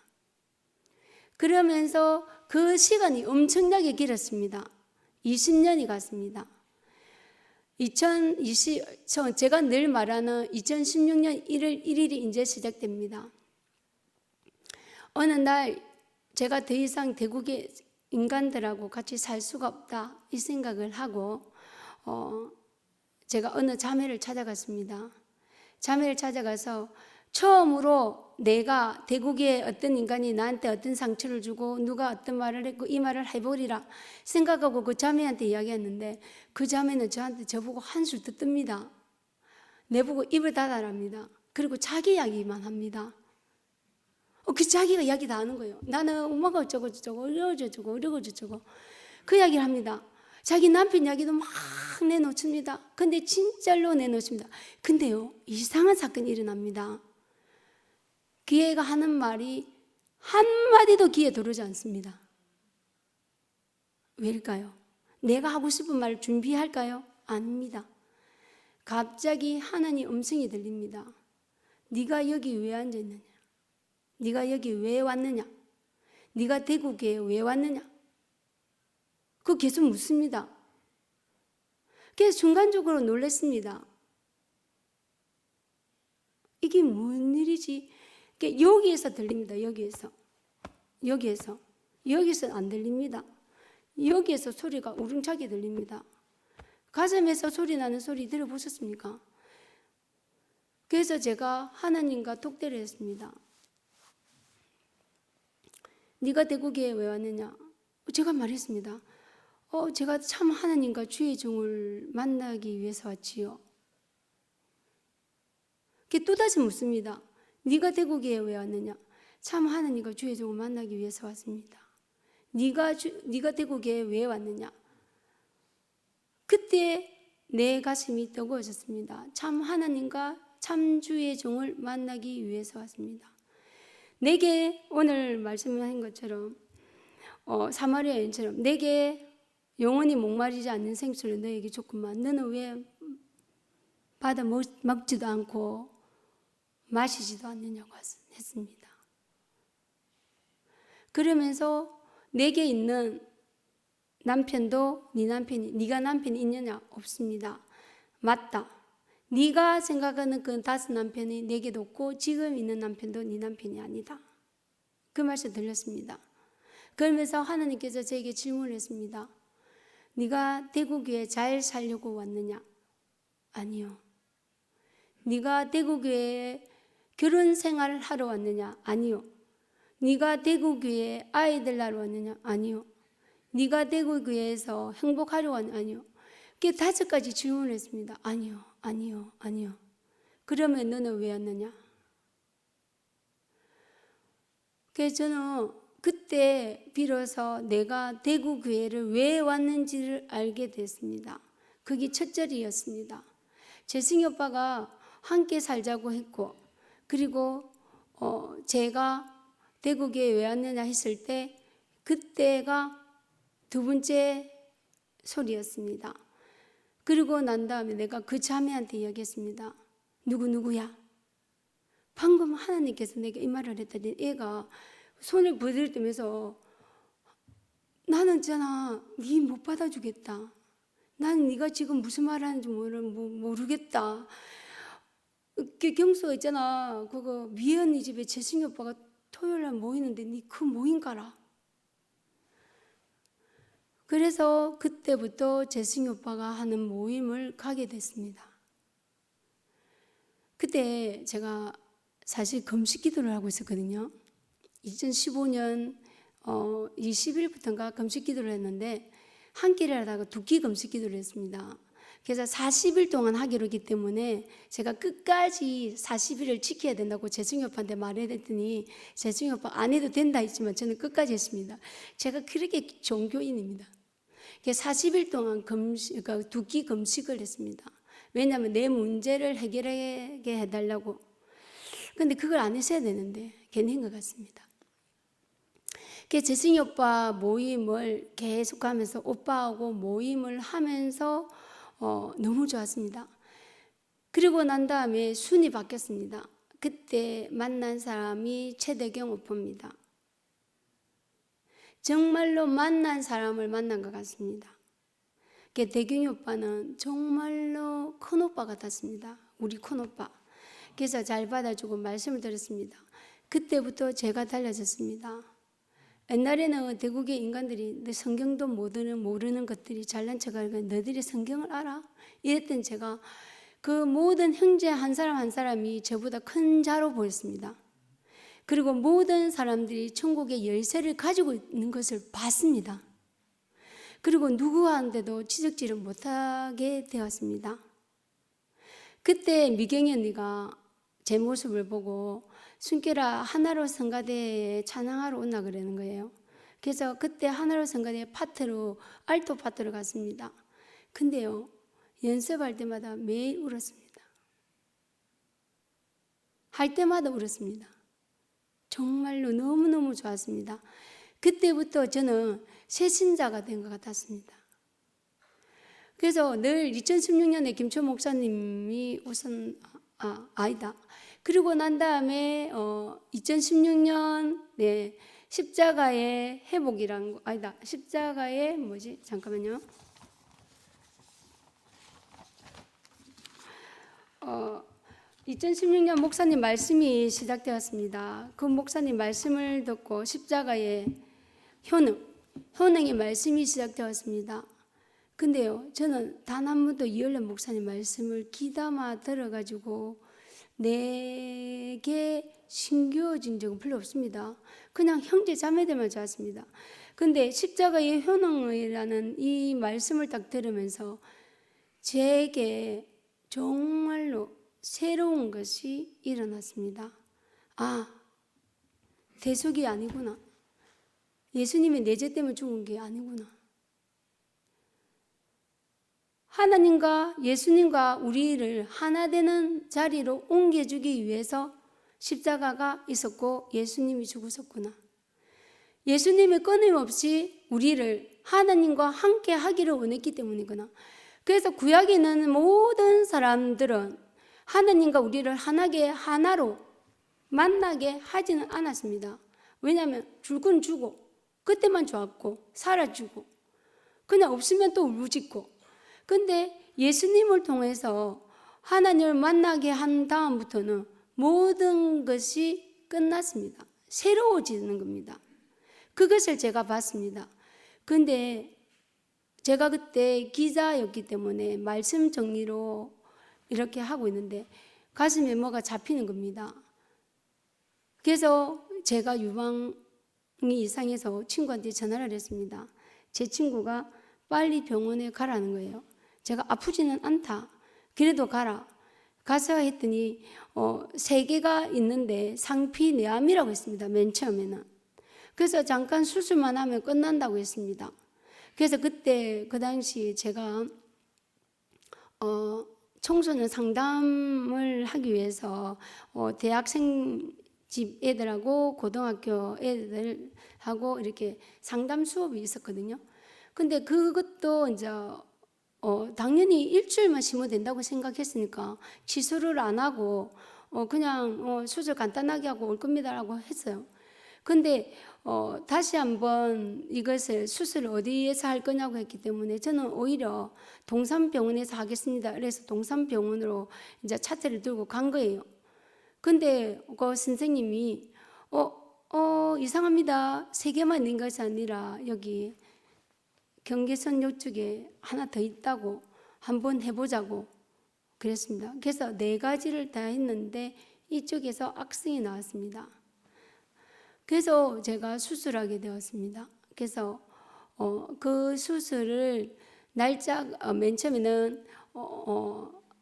그러면서 그 시간이 엄청나게 길었습니다. 20년이 갔습니다. 제가 늘 말하는 2016년 1월 1일이 이제 시작됩니다. 어느 날 제가 더 이상 대국의 인간들하고 같이 살 수가 없다 이 생각을 하고 제가 어느 자매를 찾아갔습니다. 자매를 찾아가서 처음으로 내가 대국의 어떤 인간이 나한테 어떤 상처를 주고 누가 어떤 말을 했고 이 말을 해버리라 생각하고 그 자매한테 이야기했는데 그 자매는 저보고 한술 더 뜹니다. 내보고 입을 닫아랍니다. 그리고 자기 이야기만 합니다. 그 자기가 이야기 다 하는 거예요. 나는 엄마가 어쩌고 저쩌고 이러고 저쩌고 그 이야기를 합니다. 자기 남편 이야기도 막 내놓습니다. 근데 진짜로 내놓습니다. 근데요, 이상한 사건이 일어납니다. 그 애가 하는 말이 한마디도 귀에 들어오지 않습니다. 왜일까요? 내가 하고 싶은 말을 준비할까요? 아닙니다. 갑자기 하나님 음성이 들립니다. 네가 여기 왜 앉아있느냐? 네가 여기 왜 왔느냐? 네가 대구교회에 왜 왔느냐? 그거 계속 묻습니다. 그래서 순간적으로 놀랐습니다. 이게 무슨 일이지? 여기에서 들립니다. 여기에서 안 들립니다. 여기에서 소리가 우렁차게 들립니다. 가슴에서 소리 나는 소리 들어보셨습니까? 그래서 제가 하나님과 독대를 했습니다. 네가 대구교회에 왜 왔느냐? 제가 말했습니다. 제가 참 하나님과 주의 종을 만나기 위해서 왔지요. 또다시 묻습니다. 네가 대구교회에 왜 왔느냐? 참 하나님과 주의 종을 만나기 위해서 왔습니다. 네가 대구교회에 왜 왔느냐? 그때 내 가슴이 뜨거워졌습니다. 참 하나님과 참 주의 종을 만나기 위해서 왔습니다. 내게 오늘 말씀하신 것처럼 사마리아 여인처럼 내게 영원히 목마르지 않는 생수를 너에게 줬구만. 너는 왜 받아 먹지도 않고 마시지도 않느냐고 했습니다. 그러면서 내게 있는 남편도 네가 남편이 있느냐? 없습니다. 맞다. 네가 생각하는 그 5 남편이 내게도 없고 지금 있는 남편도 네 남편이 아니다. 그 말씀 들렸습니다. 그러면서 하나님께서 저에게 질문을 했습니다. 네가 대구교회에 잘 살려고 왔느냐? 아니요. 네가 대구교회에 결혼 생활을 하러 왔느냐? 아니요. 네가 대구교회에 아이들 낳으러 왔느냐? 아니요. 네가 대구교회에서 행복하려 왔느냐? 아니요. 그게 5가지 질문을 했습니다. 아니요. 그러면 너는 왜 왔느냐? 그래서 저는 그때 비로소 내가 대구교회를 왜 왔는지를 알게 됐습니다. 그게 첫 절이었습니다. 재승이 오빠가 함께 살자고 했고, 그리고 제가 대구교회에 왜 왔느냐 했을 때 그때가 2번째 소리였습니다. 그리고 난 다음에 내가 그 자매한테 이야기했습니다. 누구야? 방금 하나님께서 내게 이 말을 했더니 애가 손을 부들뜨면서 나는 있잖아, 네 못 받아주겠다. 난 네가 지금 무슨 말 하는지 모르겠다. 경수가 있잖아, 그거 미연이 집에 재승이 오빠가 토요일날 모이는데 네 그 모임 가라. 그래서 그때부터 재승이 오빠가 하는 모임을 가게 됐습니다. 그때 제가 사실 금식 기도를 하고 있었거든요. 2015년 20일부터인가 금식 기도를 했는데 한 끼를 하다가 2끼 금식 기도를 했습니다. 그래서 40일 동안 하기로 했기 때문에 제가 끝까지 40일을 지켜야 된다고 재승이 오빠한테 말했더니 재승이 오빠 안 해도 된다 했지만 저는 끝까지 했습니다. 제가 그렇게 종교인입니다. 40일 동안 2끼 금식을 했습니다. 왜냐하면 내 문제를 해결하게 해달라고. 근데 그걸 안 했어야 되는데 괜히 한 것 같습니다. 재승이 오빠 모임을 계속하면서 오빠하고 모임을 하면서 너무 좋았습니다. 그리고 난 다음에 순이 바뀌었습니다. 그때 만난 사람이 최대경 오빠입니다. 정말로 만난 사람을 만난 것 같습니다. 대경이 오빠는 정말로 큰 오빠 같았습니다. 우리 큰 오빠. 그래서 잘 받아주고 말씀을 드렸습니다. 그때부터 제가 달라졌습니다. 옛날에는 대국의 인간들이 너 성경도 모르는 것들이 잘난 척하니까 너희들이 성경을 알아? 이랬던 제가 그 모든 형제 한 사람 한 사람이 저보다 큰 자로 보였습니다. 그리고 모든 사람들이 천국의 열쇠를 가지고 있는 것을 봤습니다. 그리고 누구한테도 지적질을 못하게 되었습니다. 그때 미경이 언니가 제 모습을 보고 순결아 하나로 성가대에 찬양하러 온나 그러는 거예요. 그래서 그때 하나로 성가대 파트로 알토 파트로 갔습니다. 근데요 연습할 때마다 매일 울었습니다. 할 때마다 울었습니다. 정말로 너무너무 좋았습니다. 그때부터 저는 새신자가 된 것 같았습니다. 그래서 늘 2016년에 김초 목사님이 우선 아니다. 그리고 난 다음에 2016년 십자가의 회복이라는 거 아니다. 십자가의 뭐지? 잠깐만요. 2016년 목사님 말씀이 시작되었습니다. 그 목사님 말씀을 듣고 십자가의 효능의 말씀이 시작되었습니다. 근데요, 저는 단 한 번도 이ør래 목사님 말씀을 귀담아 들어가지고 내게 신규어진 적은 별로 없습니다. 그냥 형제 자매들만 좋았습니다. 근데 십자가의 효능이라는 이 말씀을 딱 들으면서 제게 정말로 새로운 것이 일어났습니다. 대속이 아니구나. 예수님의 내 죄 때문에 죽은 게 아니구나. 하나님과 예수님과 우리를 하나 되는 자리로 옮겨주기 위해서 십자가가 있었고 예수님이 죽으셨구나. 예수님이 끊임없이 우리를 하나님과 함께 하기를 원했기 때문이구나. 그래서 구약에 있는 모든 사람들은 하나님과 우리를 하나로 만나게 하지는 않았습니다. 왜냐하면 죽은 주고 그때만 좋았고 살아주고 그냥 없으면 또 울부짖고. 근데 예수님을 통해서 하나님을 만나게 한 다음부터는 모든 것이 끝났습니다. 새로워지는 겁니다. 그것을 제가 봤습니다. 근데 제가 그때 기자였기 때문에 말씀 정리로 이렇게 하고 있는데 가슴에 뭐가 잡히는 겁니다. 그래서 제가 유방이 이상해서 친구한테 전화를 했습니다. 제 친구가 빨리 병원에 가라는 거예요. 제가 아프지는 않다. 그래도 가라. 가서 했더니 3개가 있는데 상피내암이라고 했습니다. 맨 처음에는. 그래서 잠깐 수술만 하면 끝난다고 했습니다. 그래서 그때 그 당시 제가 청소년 상담을 하기 위해서 대학생 집 애들하고 고등학교 애들하고 이렇게 상담 수업이 있었거든요. 근데 그것도 이제 당연히 일주일만 쉬면 된다고 생각했으니까 취소를 안 하고 그냥 수술 간단하게 하고 올 겁니다라고 했어요. 근데 다시 한번 이것을 수술을 어디에서 할 거냐고 했기 때문에 저는 오히려 동산병원에서 하겠습니다. 그래서 동산병원으로 이제 차트를 들고 간 거예요. 근데 그 선생님이 이상합니다. 3개만 있는 것이 아니라 여기 경계선 요쪽에 하나 더 있다고 한번 해보자고 그랬습니다. 그래서 4가지를 다 했는데 이쪽에서 악성이 나왔습니다. 그래서 제가 수술하게 되었습니다. 그래서 그 수술을 맨 처음에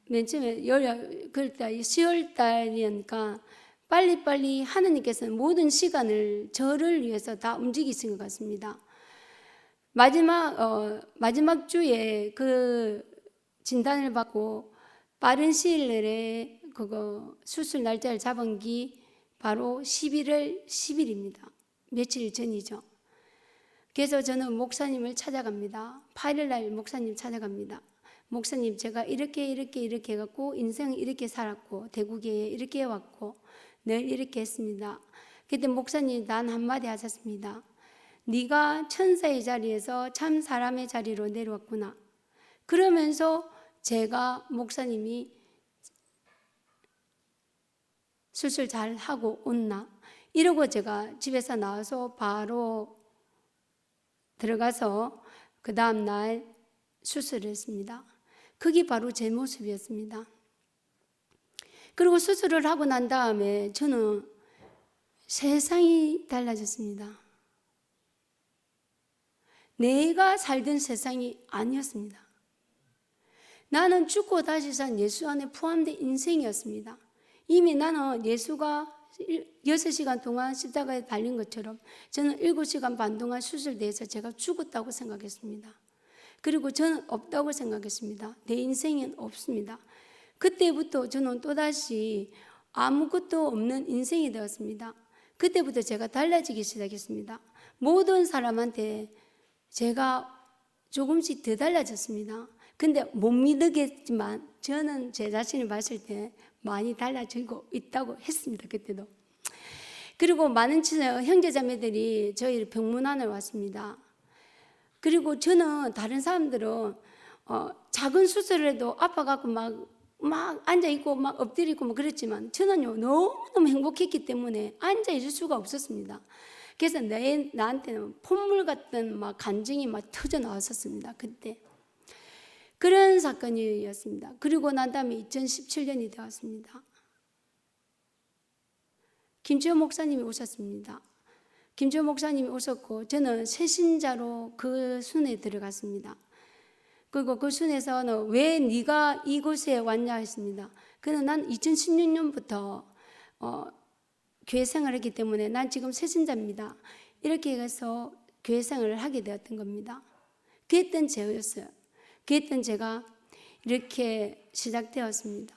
10월 달이니까 빨리빨리 하나님께서는 모든 시간을 저를 위해서 다 움직이신 것 같습니다. 마지막 주에 그 진단을 받고 빠른 시일 내에 그거 수술 날짜를 잡은 게 바로 11월 10일입니다. 며칠 전이죠. 그래서 저는 목사님을 찾아갑니다. 8일 날 목사님 찾아갑니다. 목사님 제가 이렇게 해갖고 인생을 이렇게 살았고 대구교회에 이렇게 해왔고 늘 이렇게 했습니다. 그때 목사님 단 한마디 하셨습니다. 네가 천사의 자리에서 참 사람의 자리로 내려왔구나. 그러면서 제가 목사님이 수술 잘 하고 온나 이러고 제가 집에서 나와서 바로 들어가서 그 다음날 수술을 했습니다. 그게 바로 제 모습이었습니다. 그리고 수술을 하고 난 다음에 저는 세상이 달라졌습니다. 내가 살던 세상이 아니었습니다. 나는 죽고 다시 산 예수 안에 포함된 인생이었습니다. 이미 나는 예수가 6시간 동안 십자가에 달린 것처럼 저는 7시간 반 동안 수술돼서 제가 죽었다고 생각했습니다. 그리고 저는 없다고 생각했습니다. 내 인생은 없습니다. 그때부터 저는 또다시 아무것도 없는 인생이 되었습니다. 그때부터 제가 달라지기 시작했습니다. 모든 사람한테 제가 조금씩 더 달라졌습니다. 근데 못 믿겠지만 저는 제 자신을 봤을 때 많이 달라지고 있다고 했습니다. 그때도. 그리고 많은 형제자매들이 저희 병문안을 왔습니다. 그리고 저는 다른 사람들은 작은 수술을 해도 아파갖고 막 앉아있고 막 엎드리고 뭐 그랬지만 저는요 너무너무 행복했기 때문에 앉아있을 수가 없었습니다. 그래서 나한테는 콧물 같은 막 간증이 막 터져 나왔었습니다. 그때 그런 사건이었습니다. 그리고 난 다음에 2017년이 되었습니다. 김지호 목사님이 오셨습니다. 김지호 목사님이 오셨고 저는 새신자로 그 순에 들어갔습니다. 그리고 그 순에서는 왜 네가 이곳에 왔냐 했습니다. 그는 난 2016년부터 교회 생활을 했기 때문에 난 지금 새신자입니다. 이렇게 해서 교회 생활을 하게 되었던 겁니다. 그랬던 제였어요. 그랬던 제가 이렇게 시작되었습니다.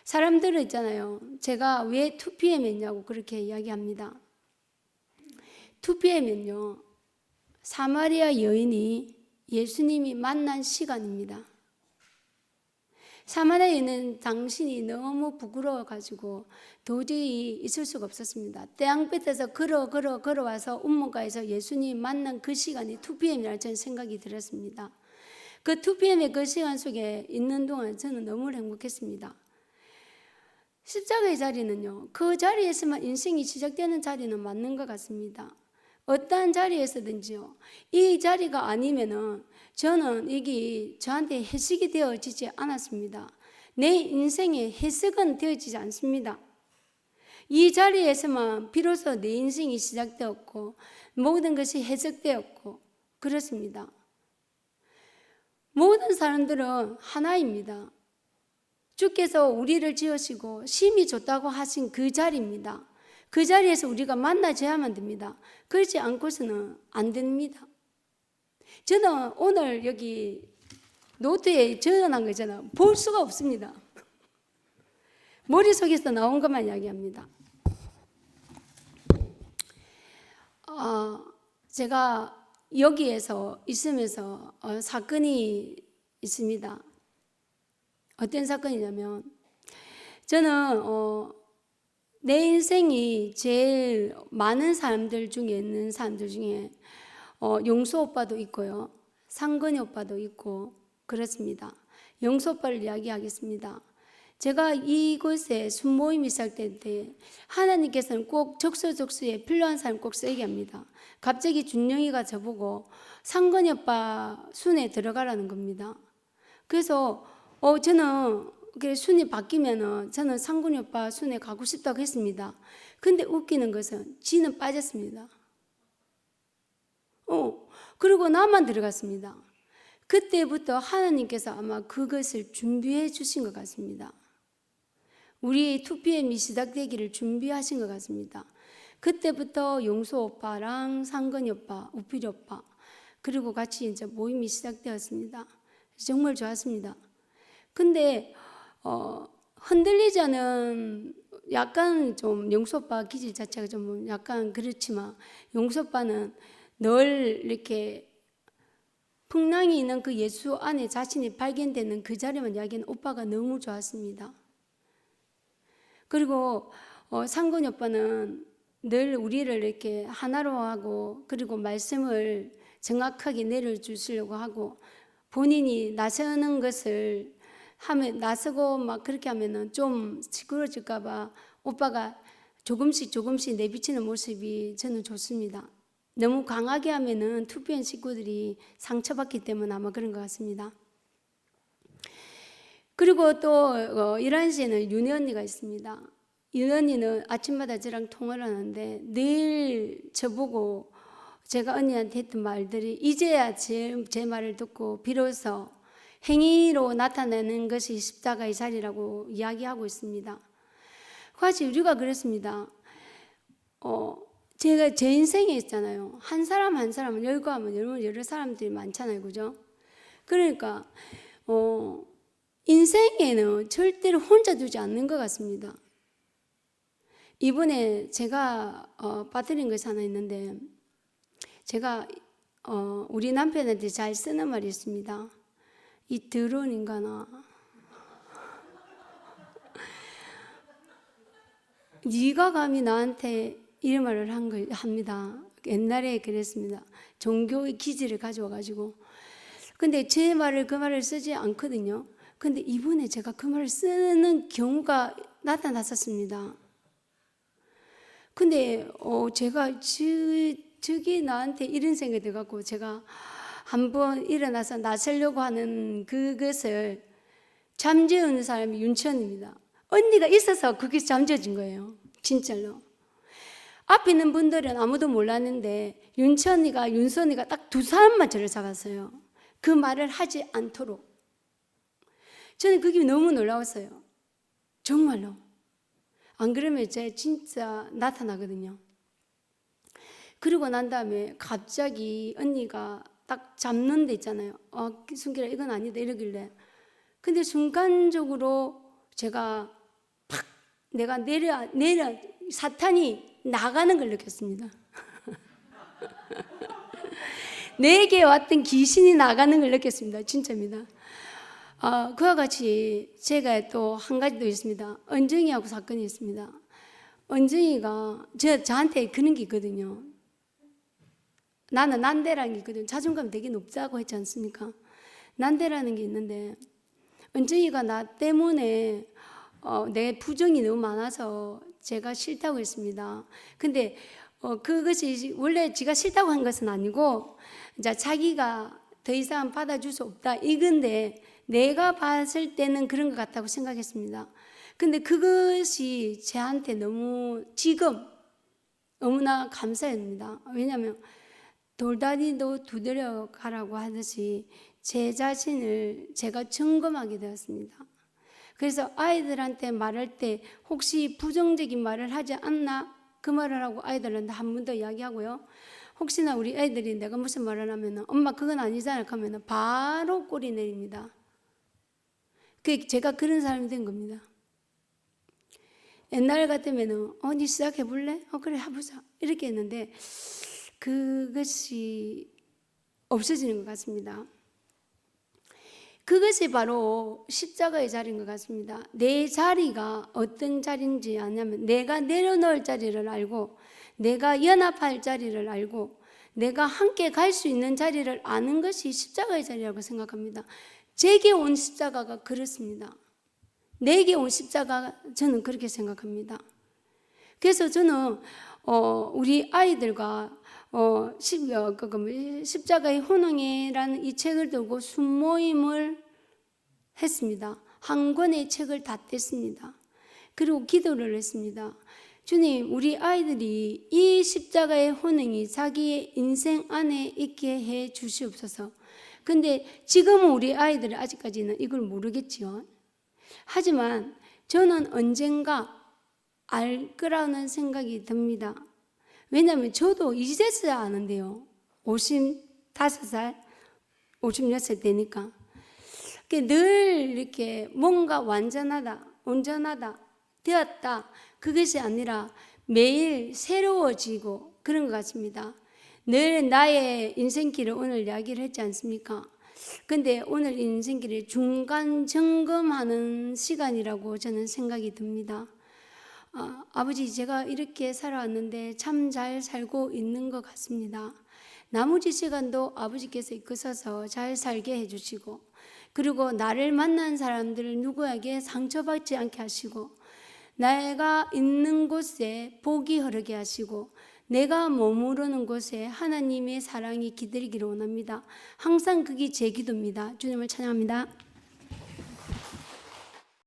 사람들은 있잖아요. 제가 왜 2PM 했냐고 그렇게 이야기합니다. 2PM은요, 사마리아 여인이 예수님이 만난 시간입니다. 사마리아 여인은 당신이 너무 부끄러워가지고 도저히 있을 수가 없었습니다. 땅끝에서 걸어와서 운문가에서 예수님 만난 그 시간이 2PM이라는 저는 생각이 들었습니다. 그 2PM의 그 시간 속에 있는 동안 저는 너무 행복했습니다. 십자가의 자리는요, 그 자리에서만 인생이 시작되는 자리는 맞는 것 같습니다. 어떠한 자리에서든지요, 이 자리가 아니면은 저는 이게 저한테 해석이 되어지지 않았습니다. 내 인생에 해석은 되어지지 않습니다. 이 자리에서만 비로소 내 인생이 시작되었고 모든 것이 해석되었고 그렇습니다. 모든 사람들은 하나입니다. 주께서 우리를 지으시고 심히 좋다고 하신 그 자리입니다. 그 자리에서 우리가 만나져야만 됩니다. 그렇지 않고서는 안 됩니다. 저는 오늘 여기 노트에 적어놓은 거 있잖아요. 볼 수가 없습니다. 머릿속에서 나온 것만 이야기합니다. 제가 여기에서 있으면서 사건이 있습니다. 어떤 사건이냐면 저는 내 인생이 제일 많은 사람들 중에 있는 사람들 중에 용수 오빠도 있고요, 상근이 오빠도 있고 그렇습니다. 용수 오빠를 이야기하겠습니다. 제가 이곳에 순모임이 시작될 때 하나님께서는 꼭 적수에 필요한 사람 꼭 쓰게 합니다. 갑자기 준영이가 저보고 상근이 오빠 순에 들어가라는 겁니다. 그래서 저는 순이 바뀌면은 저는 상근이 오빠 순에 가고 싶다고 했습니다. 근데 웃기는 것은 지는 빠졌습니다. 그리고 나만 들어갔습니다. 그때부터 하나님께서 아마 그것을 준비해 주신 것 같습니다. 우리 2PM이 시작되기를 준비하신 것 같습니다. 그때부터 용수 오빠랑 상근이 오빠, 우필이 오빠 그리고 같이 이제 모임이 시작되었습니다. 정말 좋았습니다. 근데 흔들리지 않은 약간 좀 용수 오빠 기질 자체가 좀 약간 그렇지만 용수 오빠는 늘 이렇게 풍랑이 있는 그 예수 안에 자신이 발견되는 그 자리만 이야기하는 오빠가 너무 좋았습니다. 그리고 상근이 오빠는 늘 우리를 이렇게 하나로 하고, 그리고 말씀을 정확하게 내려주시려고 하고, 본인이 나서는 것을 하면, 나서고 막 그렇게 하면은 좀 시끄러질까봐 오빠가 조금씩 내비치는 모습이 저는 좋습니다. 너무 강하게 하면은 투표한 식구들이 상처받기 때문에 아마 그런 것 같습니다. 그리고 또 11시에는 윤희 언니가 있습니다. 윤희 언니는 아침마다 저랑 통화를 하는데 늘 저보고 제가 언니한테 했던 말들이 이제야 제 말을 듣고 비로소 행위로 나타내는 것이 십자가의 자리라고 이야기하고 있습니다. 같이 우리가 그랬습니다. 제가 제 인생에 있잖아요. 한 사람 한 사람을 열거하면 여러 사람들이 많잖아요. 그죠? 그러니까 인생에는 절대로 혼자 두지 않는 것 같습니다. 이번에 제가 빠뜨린 것이 하나 있는데, 제가 우리 남편한테 잘 쓰는 말이 있습니다. 이 더러운 인간아, 네가 감히 나한테 이런 말을 합니다. 옛날에 그랬습니다. 종교의 기질을 가져와가지고. 근데 제 말을 그 말을 쓰지 않거든요. 근데 이번에 제가 그 말을 쓰는 경우가 나타났었습니다. 근데 제가 저기 나한테 이런 생각이 들어갖고 제가 한번 일어나서 나서려고 하는 그것을 잠재우는 사람이 윤천입니다. 언니가 있어서 그게 잠재워진 거예요. 진짜로. 앞에 있는 분들은 아무도 몰랐는데 윤천이가 윤선이가 딱 두 사람만 저를 잡았어요. 그 말을 하지 않도록. 저는 그게 너무 놀라웠어요. 정말로. 안 그러면 제 진짜 나타나거든요. 그리고 난 다음에 갑자기 언니가 딱 잡는 데 있잖아요. 순길아 이건 아니다 이러길래. 근데 순간적으로 제가 팍 내가 내려 사탄이 나가는 걸 느꼈습니다. 내게 왔던 귀신이 나가는 걸 느꼈습니다. 진짜입니다. 그와 같이 제가 또 한 가지 더 있습니다. 은정이하고 사건이 있습니다. 은정이가 저한테 그런 게 있거든요. 나는 난대라는 게 있거든요. 자존감 되게 높다고 했지 않습니까? 난대라는 게 있는데 은정이가 나 때문에 내 부정이 너무 많아서 제가 싫다고 했습니다. 근데 그것이 원래 지가 싫다고 한 것은 아니고 이제 자기가 더 이상 받아줄 수 없다 이건데 내가 봤을 때는 그런 것 같다고 생각했습니다. 근데 그것이 저한테 너무 지금 너무나 감사합니다. 왜냐하면 돌다리도 두드려 가라고 하듯이 제 자신을 제가 점검하게 되었습니다. 그래서 아이들한테 말할 때 혹시 부정적인 말을 하지 않나 그 말을 하고 아이들한테 한 번 더 이야기하고요. 혹시나 우리 애들이 내가 무슨 말을 하면 엄마 그건 아니잖아 하면 바로 꼬리 내립니다. 제가 그런 사람이 된 겁니다. 옛날 같으면 니 시작해볼래? 그래 해보자 이렇게 했는데 그것이 없어지는 것 같습니다. 그것이 바로 십자가의 자리인 것 같습니다. 내 자리가 어떤 자리인지 아냐면 내가 내려놓을 자리를 알고 내가 연합할 자리를 알고 내가 함께 갈 수 있는 자리를 아는 것이 십자가의 자리라고 생각합니다. 제게 온 십자가가 그렇습니다. 내게 온 십자가 저는 그렇게 생각합니다. 그래서 저는 우리 아이들과 십자가의 혼응이라는 이 책을 들고 순모임을 했습니다. 한 권의 책을 다 뗐습니다. 그리고 기도를 했습니다. 주님, 우리 아이들이 이 십자가의 혼응이 자기의 인생 안에 있게 해 주시옵소서. 근데 지금은 우리 아이들이 아직까지는 이걸 모르겠지요. 하지만 저는 언젠가 알 거라는 생각이 듭니다. 왜냐하면 저도 이제서야 아는데요. 55살, 56살 되니까. 늘 이렇게 뭔가 완전하다, 온전하다, 되었다. 그것이 아니라 매일 새로워지고 그런 것 같습니다. 늘 나의 인생길을 오늘 이야기를 했지 않습니까? 근데 오늘 인생길을 중간 점검하는 시간이라고 저는 생각이 듭니다. 아버지, 제가 이렇게 살아왔는데 참 잘 살고 있는 것 같습니다. 나머지 시간도 아버지께서 이끄셔서 잘 살게 해주시고, 그리고 나를 만난 사람들을 누구에게 상처받지 않게 하시고, 내가 있는 곳에 복이 흐르게 하시고, 내가 머무르는 곳에 하나님의 사랑이 기다리기를 원합니다. 항상 그게 제 기도입니다. 주님을 찬양합니다.